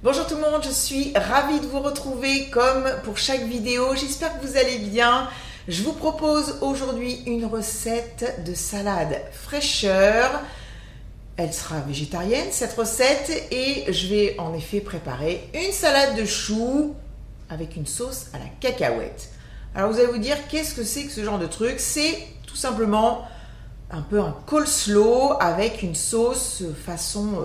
Bonjour tout le monde, je suis ravie de vous retrouver comme pour chaque vidéo. J'espère que vous allez bien. Je vous propose aujourd'hui une recette de salade fraîcheur. Elle sera végétarienne cette recette et je vais en effet préparer une salade de choux avec une sauce à la cacahuète. Alors vous allez vous dire qu'est-ce que c'est que ce genre de truc? C'est tout simplement un peu un coleslaw avec une sauce façon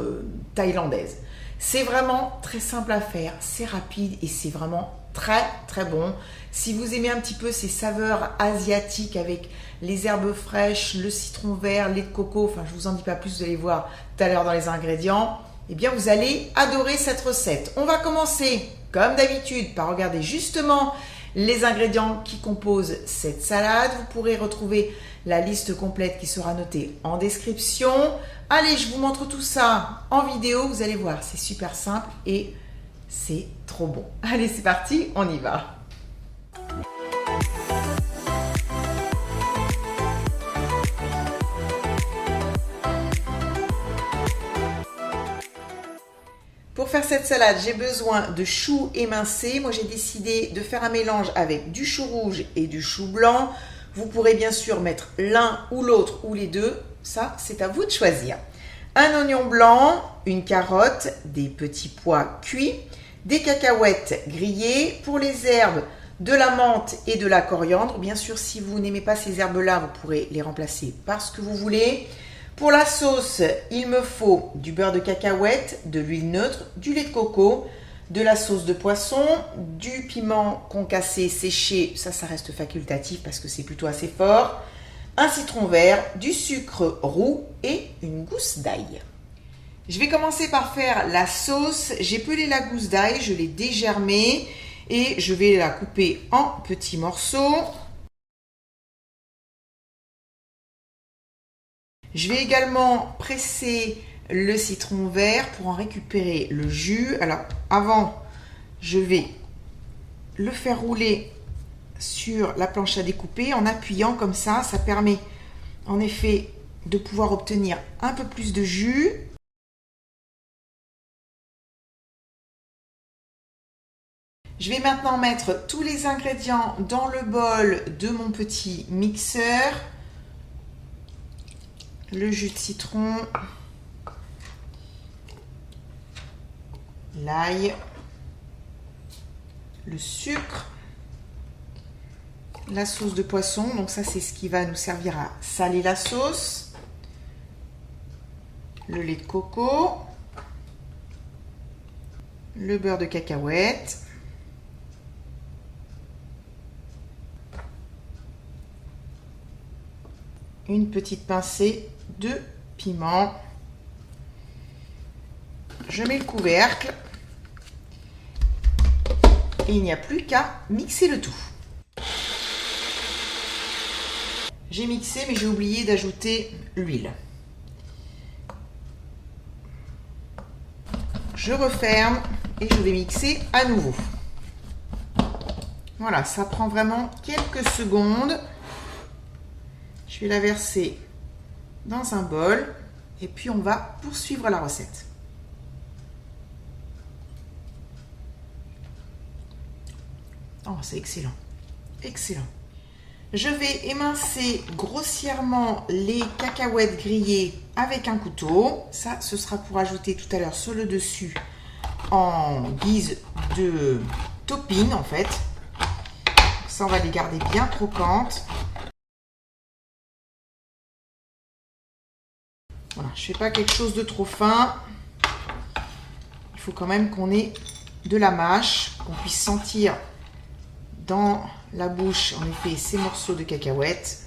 thaïlandaise. C'est vraiment très simple à faire, c'est rapide et c'est vraiment très très bon. Si vous aimez un petit peu ces saveurs asiatiques avec les herbes fraîches, le citron vert, lait de coco, enfin je vous en dis pas plus, vous allez voir tout à l'heure dans les ingrédients, eh bien vous allez adorer cette recette. On va commencer comme d'habitude par regarder justement les ingrédients qui composent cette salade. Vous pourrez retrouver la liste complète qui sera notée en description. Allez, je vous montre tout ça en vidéo. Vous allez voir, c'est super simple et c'est trop bon. Allez, c'est parti, on y va. Pour faire cette salade, j'ai besoin de choux émincés. Moi, j'ai décidé de faire un mélange avec du chou rouge et du chou blanc. Vous pourrez bien sûr mettre l'un ou l'autre ou les deux. Ça, c'est à vous de choisir. Un oignon blanc, une carotte, des petits pois cuits, des cacahuètes grillées. Pour les herbes, de la menthe et de la coriandre. Bien sûr, si vous n'aimez pas ces herbes-là, vous pourrez les remplacer par ce que vous voulez. Pour la sauce, il me faut du beurre de cacahuète, de l'huile neutre, du lait de coco, de la sauce de poisson, du piment concassé séché, ça reste facultatif parce que c'est plutôt assez fort, un citron vert, du sucre roux et une gousse d'ail. Je vais commencer par faire la sauce. J'ai pelé la gousse d'ail, je l'ai dégermée et je vais la couper en petits morceaux. Je vais également presser le citron vert pour en récupérer le jus. Alors avant, je vais le faire rouler sur la planche à découper en appuyant comme ça. Ça permet en effet de pouvoir obtenir un peu plus de jus. Je vais maintenant mettre tous les ingrédients dans le bol de mon petit mixeur. Le jus de citron, l'ail, le sucre, la sauce de poisson, donc ça c'est ce qui va nous servir à saler la sauce, le lait de coco, le beurre de cacahuète, une petite pincée de piment. Je mets le couvercle et il n'y a plus qu'à mixer le tout. J'ai mixé mais j'ai oublié d'ajouter l'huile. Je referme et je vais mixer à nouveau. Voilà, ça prend vraiment quelques secondes. Je vais la verser dans un bol et puis on va poursuivre la recette. Oh, c'est excellent, excellent. Je vais émincer grossièrement les cacahuètes grillées avec un couteau. Ça, ce sera pour ajouter tout à l'heure sur le dessus en guise de topping en fait. Ça, on va les garder bien croquantes. Voilà, je ne fais pas quelque chose de trop fin. Il faut quand même qu'on ait de la mâche, qu'on puisse sentir dans la bouche, en effet, ces morceaux de cacahuètes.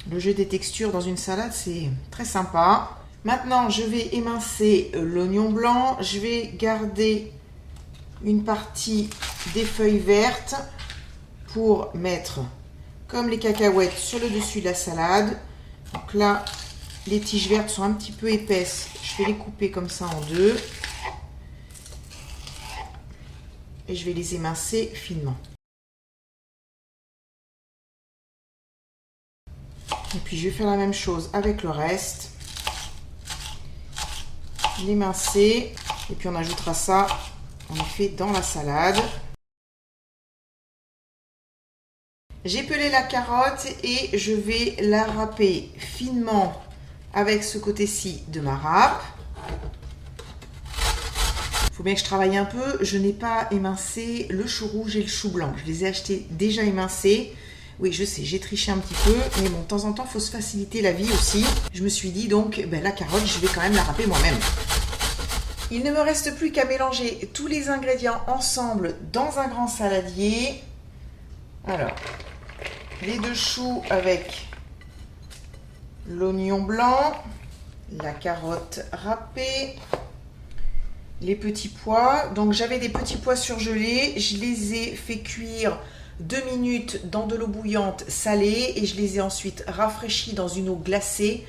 Le jeu des textures dans une salade, c'est très sympa. Maintenant, je vais émincer l'oignon blanc. Je vais garder une partie des feuilles vertes pour mettre, comme les cacahuètes, sur le dessus de la salade. Donc là, les tiges vertes sont un petit peu épaisses. Je vais les couper comme ça en deux. Et je vais les émincer finement. Et puis je vais faire la même chose avec le reste. L'émincer. Et puis on ajoutera ça en effet dans la salade. J'ai pelé la carotte et je vais la râper finement avec ce côté-ci de ma râpe. Il faut bien que je travaille un peu. Je n'ai pas émincé le chou rouge et le chou blanc. Je les ai achetés déjà émincés. Oui, je sais, j'ai triché un petit peu. Mais bon, de temps en temps, il faut se faciliter la vie aussi. Je me suis dit donc, la carotte, je vais quand même la râper moi-même. Il ne me reste plus qu'à mélanger tous les ingrédients ensemble dans un grand saladier. Alors, les 2 choux avec l'oignon blanc, la carotte râpée, les petits pois. Donc j'avais des petits pois surgelés, je les ai fait cuire 2 minutes dans de l'eau bouillante salée et je les ai ensuite rafraîchis dans une eau glacée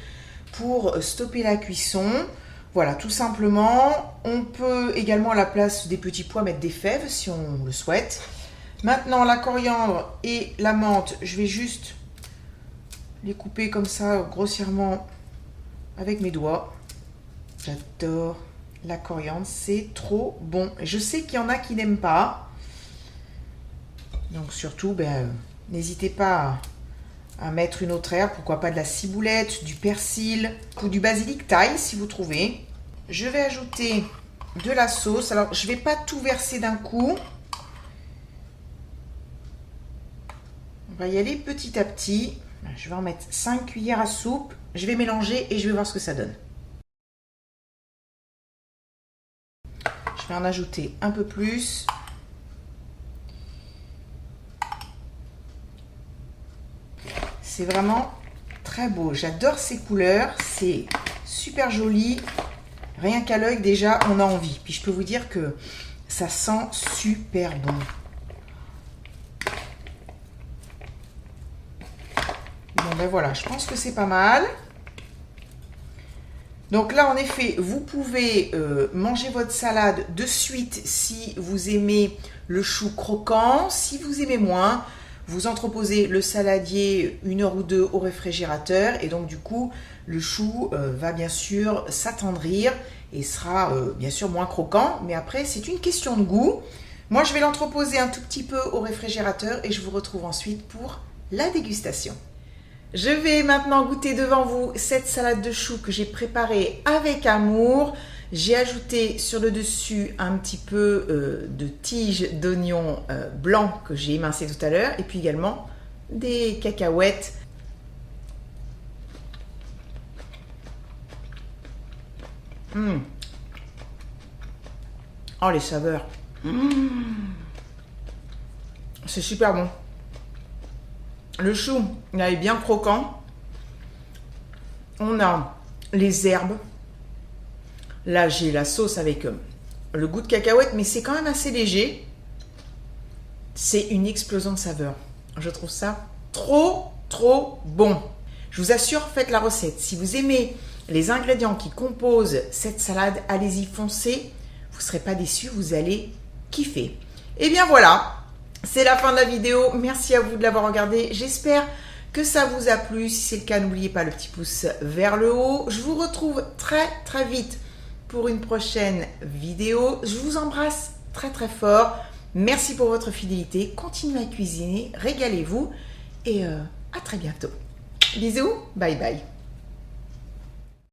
pour stopper la cuisson. Voilà, tout simplement. On peut également à la place des petits pois mettre des fèves si on le souhaite. Maintenant la coriandre et la menthe, je vais juste les couper comme ça grossièrement avec mes doigts. J'adore la coriandre, c'est trop bon. Et je sais qu'il y en a qui n'aiment pas. Donc surtout, n'hésitez pas à mettre une autre herbe, pourquoi pas de la ciboulette, du persil ou du basilic thaï si vous trouvez. Je vais ajouter de la sauce. Alors je ne vais pas tout verser d'un coup. On va y aller petit à petit. Je vais en mettre 5 cuillères à soupe. Je vais mélanger et je vais voir ce que ça donne. Je vais en ajouter un peu plus. C'est vraiment très beau. J'adore ces couleurs. C'est super joli. Rien qu'à l'œil, déjà, on a envie. Puis je peux vous dire que ça sent super bon. Bon, voilà, je pense que c'est pas mal. Donc là, en effet, vous pouvez manger votre salade de suite si vous aimez le chou croquant. Si vous aimez moins, vous entreposez le saladier 1 heure ou 2 au réfrigérateur. Et donc, du coup, le chou va bien sûr s'attendrir et sera bien sûr moins croquant. Mais après, c'est une question de goût. Moi, je vais l'entreposer un tout petit peu au réfrigérateur et je vous retrouve ensuite pour la dégustation. Je vais maintenant goûter devant vous cette salade de choux que j'ai préparée avec amour. J'ai ajouté sur le dessus un petit peu de tiges d'oignon blanc que j'ai émincé tout à l'heure et puis également des cacahuètes. Oh les saveurs. C'est super bon. Le chou, il est bien croquant. On a les herbes. Là, j'ai la sauce avec le goût de cacahuète, mais c'est quand même assez léger. C'est une explosion de saveurs. Je trouve ça trop bon. Je vous assure, faites la recette. Si vous aimez les ingrédients qui composent cette salade, allez-y, foncez. Vous ne serez pas déçus, vous allez kiffer. Et bien voilà. C'est la fin de la vidéo. Merci à vous de l'avoir regardé. J'espère que ça vous a plu. Si c'est le cas, n'oubliez pas le petit pouce vers le haut. Je vous retrouve très vite pour une prochaine vidéo. Je vous embrasse très fort. Merci pour votre fidélité. Continuez à cuisiner, régalez-vous et à très bientôt. Bisous, bye bye.